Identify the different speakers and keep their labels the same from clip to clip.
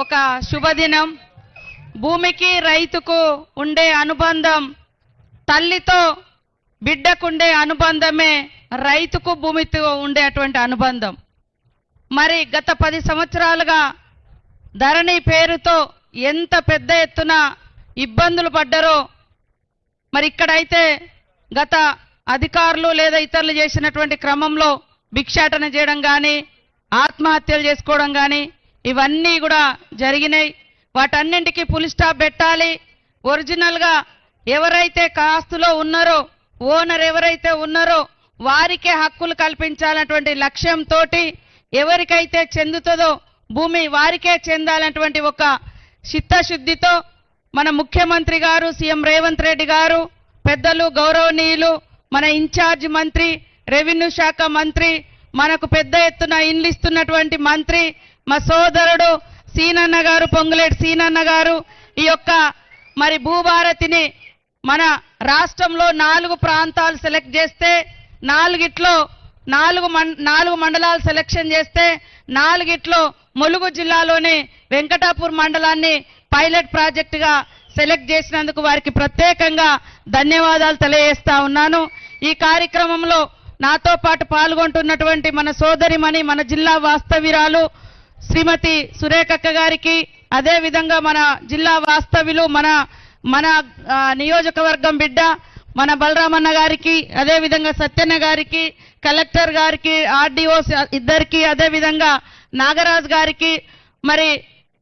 Speaker 1: ఒక శుభదినం. భూమికి రైతుకు ఉండే అనుబంధం, తల్లితో బిడ్డకుండే అనుబంధమే రైతుకు భూమితో ఉండేటువంటి అనుబంధం. మరి గత 10 సంవత్సరాలుగా ధరణి పేరుతో ఎంత పెద్ద ఎత్తున ఇబ్బందులు పడ్డారో, మరి ఇక్కడైతే గత అధికారులు లేదా ఇతరులు చేసినటువంటి క్రమంలో భిక్షాటన చేయడం కానీ, ఆత్మహత్యలు చేసుకోవడం కానీ ఇవన్నీ కూడా జరిగినాయి. వాటన్నింటికి ఫుల్ స్టాప్ పెట్టాలి. ఒరిజినల్గా ఎవరైతే కాస్తులో ఉన్నారో, ఓనర్ ఎవరైతే ఉన్నారో వారికే హక్కులు కల్పించాలన్నటువంటి లక్ష్యంతో, ఎవరికైతే చెందుతుందో భూమి వారికే చెందాలన్నటువంటి ఒక చిత్తశుద్ధితో మన ముఖ్యమంత్రి గారు, సీఎం రేవంత్ రెడ్డి గారు, పెద్దలు గౌరవనీయులు, మన ఇన్ఛార్జ్ మంత్రి, రెవెన్యూ శాఖ మంత్రి, మనకు పెద్ద ఎత్తున ఇండ్లు ఇస్తున్నటువంటి మంత్రి మా సోదరుడు సీనన్న గారు, పొంగులేటి సీనన్న గారు ఈ యొక్క మరి భూభారతిని మన రాష్ట్రంలో 4 ప్రాంతాలు సెలెక్ట్ చేస్తే, 4 మండలాలు సెలెక్షన్ చేస్తే 4 ములుగు జిల్లాలోని వెంకటాపూర్ మండలాన్ని పైలట్ ప్రాజెక్టుగా సెలెక్ట్ చేసినందుకు వారికి ప్రత్యేకంగా ధన్యవాదాలు తెలియజేస్తా ఉన్నాను. ఈ కార్యక్రమంలో నాతో పాటు పాల్గొంటున్నటువంటి మన సోదరిమణి, మన జిల్లా వాస్తవ్యురాలు శ్రీమతి సురేఖక్క గారికి, అదే విధంగా మన జిల్లా వాస్తవ్యులు, మన నియోజకవర్గం బిడ్డ మన బలరామన్న గారికి, అదే విధంగా సత్యన్న గారికి, కలెక్టర్ గారికి, ఆర్డీఓ ఇద్దరికి, అదే విధంగా నాగరాజ్ గారికి, మరి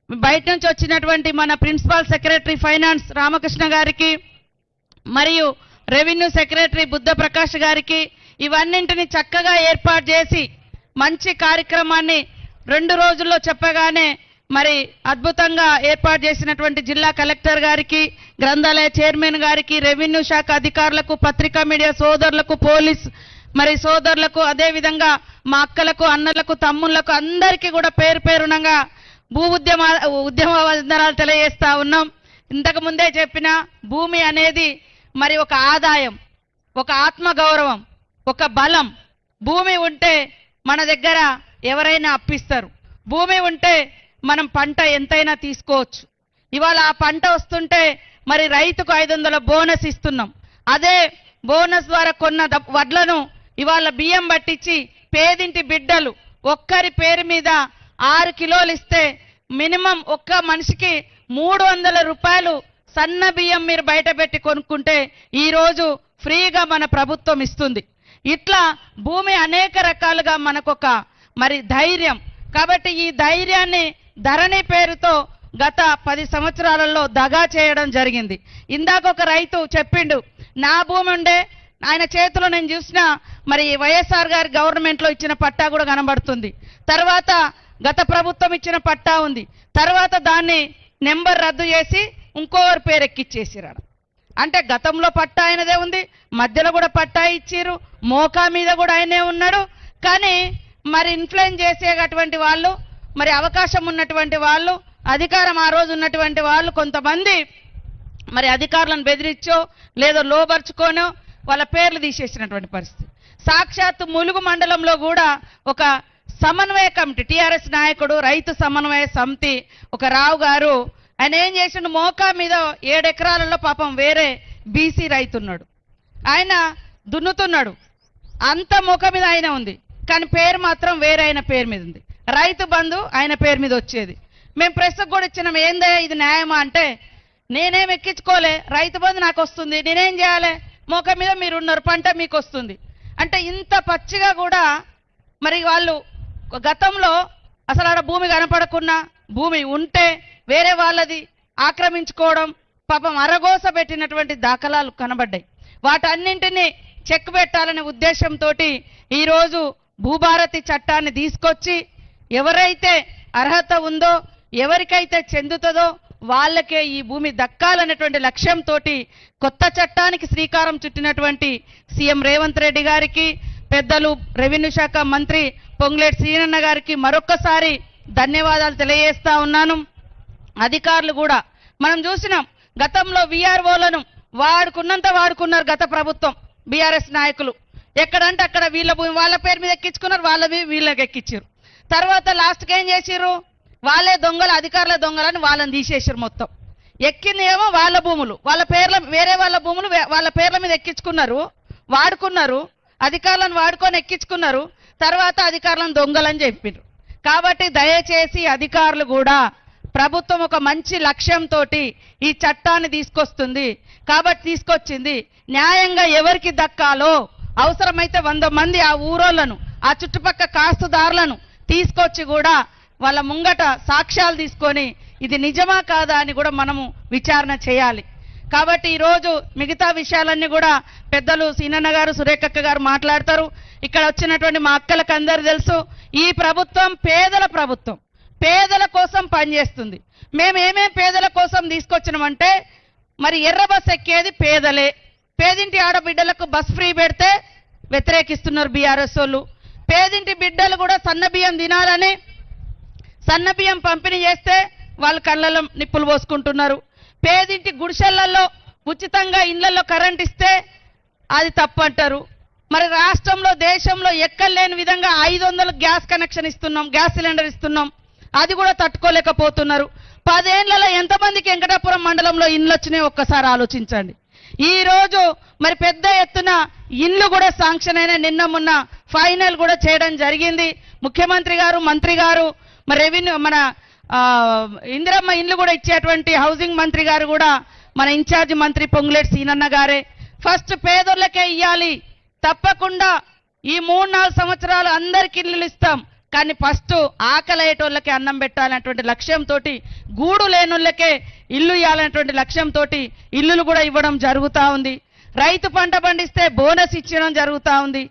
Speaker 1: బయట నుంచి వచ్చినటువంటి మన ప్రిన్సిపల్ సెక్రటరీ ఫైనాన్స్ రామకృష్ణ గారికి, మరియు రెవెన్యూ సెక్రటరీ బుద్ధ ప్రకాష్ గారికి, ఇవన్నింటిని చక్కగా ఏర్పాటు చేసి మంచి కార్యక్రమాన్ని 2 రోజుల్లో చెప్పగానే మరి అద్భుతంగా ఏర్పాటు చేసినటువంటి జిల్లా కలెక్టర్ గారికి, గ్రంథాలయ చైర్మన్ గారికి, రెవెన్యూ శాఖ అధికారులకు, పత్రికా మీడియా సోదరులకు, పోలీస్ మరి సోదరులకు, అదే విధంగా మా అక్కలకు, అన్నలకు, తమ్ముళ్లకు అందరికీ కూడా పేరు పేరునంగా ఉద్యమ వందనాలు తెలియజేస్తా ఉన్నాం. ఇంతకు ముందే చెప్పిన భూమి అనేది మరి ఒక ఆదాయం, ఒక ఆత్మగౌరవం, ఒక బలం. భూమి ఉంటే మన దగ్గర ఎవరైనా అప్పిస్తారు. భూమి ఉంటే మనం పంట ఎంతైనా తీసుకోవచ్చు. ఇవాళ ఆ పంట వస్తుంటే మరి రైతుకు 500 బోనస్ ఇస్తున్నాం. అదే బోనస్ ద్వారా కొన్న వడ్లను ఇవాళ బియ్యం పట్టించి పేదింటి బిడ్డలు ఒక్కరి పేరు మీద 6 కిలోలు ఇస్తే మినిమం ఒక్క మనిషికి 300 రూపాయలు సన్న బియ్యం మీరు బయట పెట్టి కొనుక్కుంటే ఈరోజు ఫ్రీగా మన ప్రభుత్వం ఇస్తుంది. ఇట్లా భూమి అనేక రకాలుగా మనకొక మరి ధైర్యం. కాబట్టి ఈ ధైర్యాన్ని ధరణి పేరుతో గత 10 సంవత్సరాలలో దగా చేయడం జరిగింది. ఇందాక ఒక రైతు చెప్పిండు, నా భూమి ఉండే ఆయన చేతిలో నేను చూసిన మరి వైఎస్ఆర్ గారి గవర్నమెంట్లో ఇచ్చిన పట్టా కూడా కనబడుతుంది. తర్వాత గత ప్రభుత్వం ఇచ్చిన పట్టా ఉంది. తర్వాత దాన్ని నెంబర్ రద్దు చేసి ఇంకోరి పేరు ఎక్కిచ్చేసిరాడు. అంటే గతంలో పట్టా ఆయనదే ఉంది, మధ్యలో కూడా పట్టా ఇచ్చిర్రు, మోకా మీద కూడా ఆయనే ఉన్నాడు. కానీ మరి ఇన్ఫ్లుయెన్స్ చేసేటటువంటి వాళ్ళు, మరి అవకాశం ఉన్నటువంటి వాళ్ళు, అధికారం ఆ రోజు ఉన్నటువంటి వాళ్ళు కొంతమంది మరి అధికారులను బెదిరించో లేదో లోబర్చుకోనో వాళ్ళ పేర్లు తీసేసినటువంటి పరిస్థితి. సాక్షాత్తు ములుగు మండలంలో కూడా ఒక సమన్వయ కమిటీ, టీఆర్ఎస్ నాయకుడు, రైతు సమన్వయ సమితి ఒక రావు గారు, ఆయన ఏం చేసిండు, మోకా మీద 7 ఎకరాలలో పాపం వేరే బీసీ రైతు ఉన్నాడు, ఆయన దున్నుతున్నాడు. అంత మోకా మీద ఆయన ఉంది, కానీ పేరు మాత్రం వేరే ఆయన పేరు మీద ఉంది. రైతు బంధు ఆయన పేరు మీద వచ్చేది. మేము ప్రెస్కు కూడా ఇచ్చినాం, ఏందయ్యా ఇది న్యాయమా అంటే, నేనేం ఎక్కించుకోలే, రైతు బంధు నాకు వస్తుంది, నేనేం చేయాలి, మోక మీద మీరు ఉన్నారు, పంట మీకు వస్తుంది అంటే. ఇంత పచ్చిగా కూడా మరి వాళ్ళు గతంలో అసలు ఆడ భూమి కనపడకున్నా, భూమి ఉంటే వేరే వాళ్ళది ఆక్రమించుకోవడం, పాపం అరగోస పెట్టినటువంటి దాఖలాలు కనబడ్డాయి. వాటన్నింటినీ చెక్ పెట్టాలనే ఉద్దేశంతో ఈరోజు భూభారతి చట్టాన్ని తీసుకొచ్చి ఎవరైతే అర్హత ఉందో, ఎవరికైతే చెందుతుందో వాళ్ళకే ఈ భూమి దక్కాలనేటువంటి లక్ష్యంతో కొత్త చట్టానికి శ్రీకారం చుట్టినటువంటి సీఎం రేవంత్ రెడ్డి గారికి, పెద్దలు రెవెన్యూ శాఖ మంత్రి పొంగులేటి సీనన్న గారికి మరొక్కసారి ధన్యవాదాలు తెలియజేస్తా ఉన్నాను. అధికారులు కూడా మనం చూసినాం, గతంలో వీఆర్ఓలను వాడుకున్నంత వాడుకున్నారు గత ప్రభుత్వం బీఆర్ఎస్ నాయకులు. ఎక్కడంటే అక్కడ వీళ్ళ భూమి వాళ్ళ పేరు మీద ఎక్కించుకున్నారు, వాళ్ళవి వీళ్ళకి ఎక్కించారు. తర్వాత లాస్ట్కి ఏం చేసిర్రు, వాళ్ళే దొంగలు, అధికారుల దొంగలని వాళ్ళని తీసేసారు. మొత్తం ఎక్కింది ఏమో వాళ్ళ భూములు, వాళ్ళ పేర్ల, వేరే వాళ్ళ భూములు వాళ్ళ పేర్ల మీద ఎక్కించుకున్నారు, వాడుకున్నారు, అధికారులను వాడుకొని ఎక్కించుకున్నారు. తర్వాత అధికారులను దొంగలని చెప్పారు. కాబట్టి దయచేసి అధికారులు కూడా, ప్రభుత్వం ఒక మంచి లక్ష్యంతో ఈ చట్టాన్ని తీసుకొస్తుంది కాబట్టి తీసుకొచ్చింది. న్యాయంగా ఎవరికి దక్కాలో అవసరమైతే 100 మంది ఆ ఊరోళ్లను, ఆ చుట్టుపక్కల కాస్తుదారులను తీసుకొచ్చి కూడా వాళ్ళ ముంగట సాక్ష్యాలు తీసుకొని ఇది నిజమా కాదా అని కూడా మనము విచారణ చేయాలి. కాబట్టి ఈరోజు మిగతా విషయాలన్నీ కూడా పెద్దలు సీనన్న గారు, సురేఖక్క గారు మాట్లాడతారు. ఇక్కడ వచ్చినటువంటి మా అక్కలకు అందరూ తెలుసు, ఈ ప్రభుత్వం పేదల ప్రభుత్వం, పేదల కోసం పనిచేస్తుంది. మేము ఏమేం పేదల కోసం తీసుకొచ్చినామంటే, మరి ఎర్ర బస్ ఎక్కేది పేదలే, పేదింటి ఆడబిడ్డలకు బస్ ఫ్రీ పెడితే వ్యతిరేకిస్తున్నారు బీఆర్ఎస్ వాళ్ళు. పేదింటి బిడ్డలు కూడా సన్నబియ్యం తినాలని సన్నబియ్యం పంపిణీ చేస్తే వాళ్ళు కళ్ళలో నిప్పులు పోసుకుంటున్నారు. పేదింటి గుడిసెళ్లలో ఉచితంగా ఇళ్లలో కరెంట్ ఇస్తే అది తప్పంటారు. మరి రాష్ట్రంలో, దేశంలో ఎక్కలేని విధంగా 500 గ్యాస్ కనెక్షన్ ఇస్తున్నాం, గ్యాస్ సిలిండర్ ఇస్తున్నాం, అది కూడా తట్టుకోలేకపోతున్నారు. 10 ఏళ్లలో ఎంతమందికి వెంకటాపురం మండలంలో ఇండ్లు వచ్చినాయో ఒక్కసారి ఆలోచించండి. ఈ రోజు మరి పెద్ద ఎత్తున ఇల్లు కూడా శాంక్షన్ అయిన, నిన్న మొన్న ఫైనల్ కూడా చేయడం జరిగింది. ముఖ్యమంత్రి గారు, మంత్రి గారు, మరి రెవెన్యూ, మన ఇందిరమ్మ ఇండ్లు కూడా ఇచ్చేటువంటి హౌసింగ్ మంత్రి గారు కూడా, మన ఇన్ఛార్జ్ మంత్రి పొంగులేటి సీనన్న గారే ఫస్ట్ పేదోళ్ళకే ఇయ్యాలి, తప్పకుండా ఈ 3-4 సంవత్సరాలు అందరికి ఇల్లు ఇస్తాం, కానీ ఫస్ట్ ఆకలయ్యేటోళ్ళకే అన్నం పెట్టాలనేటువంటి లక్ష్యంతో, గూడు లేనోళ్ళకే ఇల్లు ఇవ్వాలనేటువంటి లక్ష్యంతో ఇల్లులు కూడా ఇవ్వడం జరుగుతూ ఉంది. రైతు పంట పండిస్తే బోనస్ ఇచ్చడం జరుగుతూ ఉంది.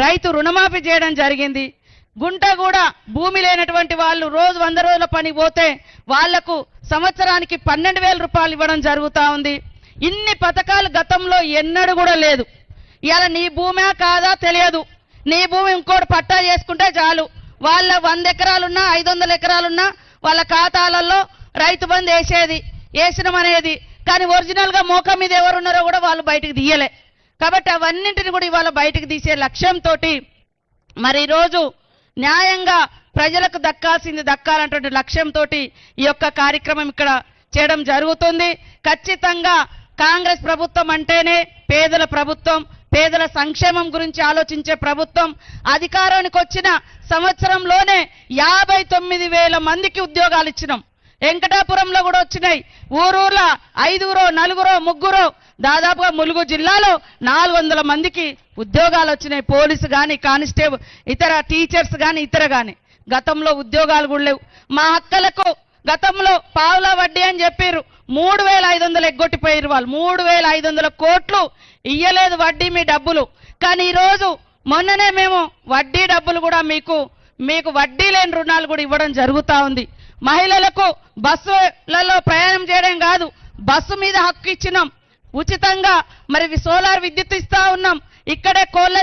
Speaker 1: రైతు రుణమాఫీ చేయడం జరిగింది. గుంట కూడా భూమి లేనటువంటి వాళ్ళు రోజు 100 రోజుల పని పోతే వాళ్లకు సంవత్సరానికి 12,000 రూపాయలు ఇవ్వడం జరుగుతూ ఉంది. ఇన్ని పథకాలు గతంలో ఎన్నడూ కూడా లేదు. ఇవాళ నీ భూమే కాదా తెలియదు, నీ భూమి ఇంకోటి పట్టా చేసుకుంటే చాలు, వాళ్ళ 100 ఎకరాలున్నా 500 ఎకరాలున్నా వాళ్ళ ఖాతాలలో రైతు బంధు వేసినమనేది, కానీ ఒరిజినల్ గా మోక మీద ఎవరున్నారో కూడా వాళ్ళు బయటకు తీయలే. కాబట్టి అవన్నింటిని కూడా ఇవాళ బయటకు తీసే లక్ష్యంతో మరి ఈరోజు న్యాయంగా ప్రజలకు దక్కాల్సింది దక్కాలన్నటువంటి లక్ష్యంతో ఈ యొక్క కార్యక్రమం ఇక్కడ చేయడం జరుగుతుంది. ఖచ్చితంగా కాంగ్రెస్ ప్రభుత్వం అంటేనే పేదల ప్రభుత్వం, పేదల సంక్షేమం గురించి ఆలోచించే ప్రభుత్వం. అధికారానికి వచ్చిన సంవత్సరంలోనే 59,000 మందికి ఉద్యోగాలు ఇచ్చినాం. వెంకటాపురంలో కూడా వచ్చినాయి. ఊరూర్ల 5గురో 4గురో 3గురో దాదాపుగా ములుగు జిల్లాలో 400 మందికి ఉద్యోగాలు వచ్చినాయి. పోలీసు కానీ, కానిస్టేబుల్, ఇతర టీచర్స్ కానీ, ఇతర కానీ. గతంలో ఉద్యోగాలు కూడా లేవు. మా అక్కలకు గతంలో పావులా వడ్డీ అని చెప్పారు, 3,500 ఎగ్గొట్టిపోయారు వాళ్ళు. 3,500 కోట్లు ఇయ్యలేదు వడ్డీ మీ డబ్బులు. కానీ ఈరోజు మొన్ననే మేము వడ్డీ డబ్బులు కూడా మీకు వడ్డీ లేని రుణాలు కూడా ఇవ్వడం జరుగుతూ ఉంది. మహిళలకు బస్సులలో ప్రయాణం చేయడం కాదు, బస్సు మీద హక్కు ఇచ్చినాం. ఉచితంగా మరి సోలార్ విద్యుత్ ఇస్తా ఉన్నాం. ఇక్కడే కోళ్ళ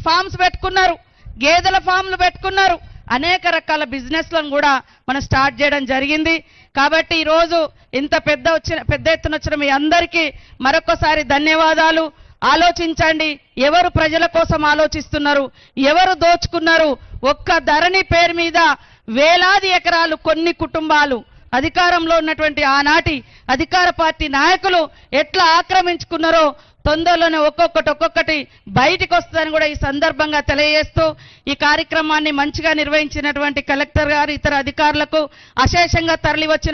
Speaker 1: ఫార్మ్స్ పెట్టుకున్నారు, గేదెల ఫామ్లు పెట్టుకున్నారు. అనేక రకాల బిజినెస్లను కూడా మనం స్టార్ట్ చేయడం జరిగింది. కాబట్టి ఈరోజు ఇంత పెద్ద ఎత్తున వచ్చిన మీ అందరికీ మరొకసారి ధన్యవాదాలు. ఆలోచించండి, ఎవరు ప్రజల కోసం ఆలోచిస్తున్నారు, ఎవరు దోచుకున్నారు. ఒక్క ధరణి పేరు మీద వేలాది ఎకరాలు కొన్ని కుటుంబాలు, అధికారంలో ఉన్నటువంటి ఆనాటి అధికార పార్టీ నాయకులు ఎట్లా ఆక్రమించుకున్నారో తొందరలోనే ఒక్కొక్కటి బయటికి వస్తుందని కూడా ఈ సందర్భంగా తెలియజేస్తూ ఈ కార్యక్రమాన్ని మంచిగా నిర్వహించినటువంటి కలెక్టర్ గారు, ఇతర అధికారులకు, అశేషంగా తరలి వచ్చిన